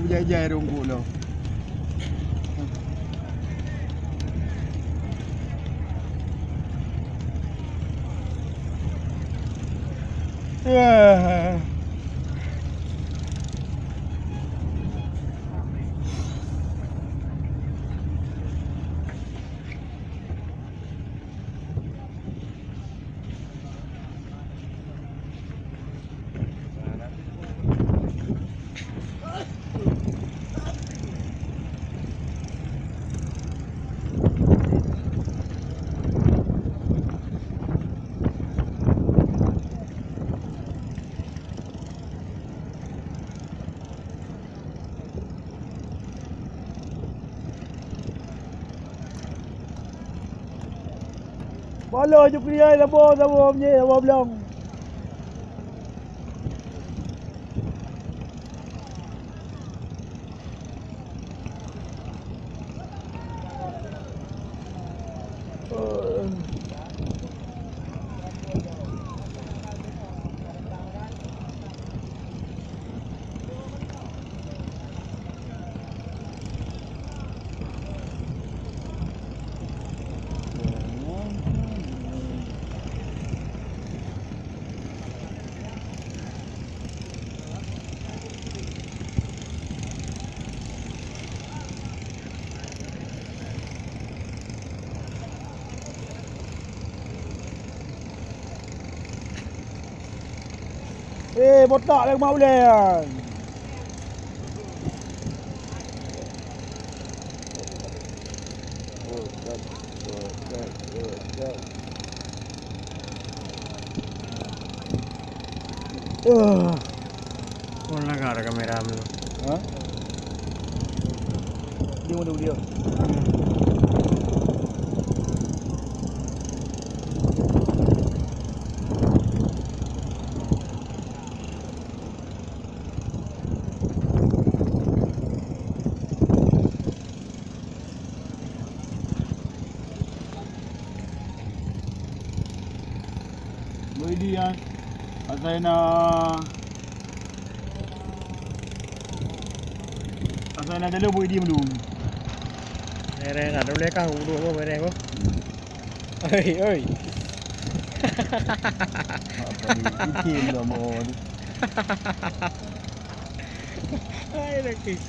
berjaya rungkuk lo. Bala je kriai labo sama punya labo belang. Botak lah mak boleh kan. Kung lagak ada kamera mo. Ha? Dia mau dia. Ini ya, saya nak dulu buat dia belum. Mereng ada boleh kah udu apa mereng ko? Oi. Apa ni? Ikin dah mau. Ay laki.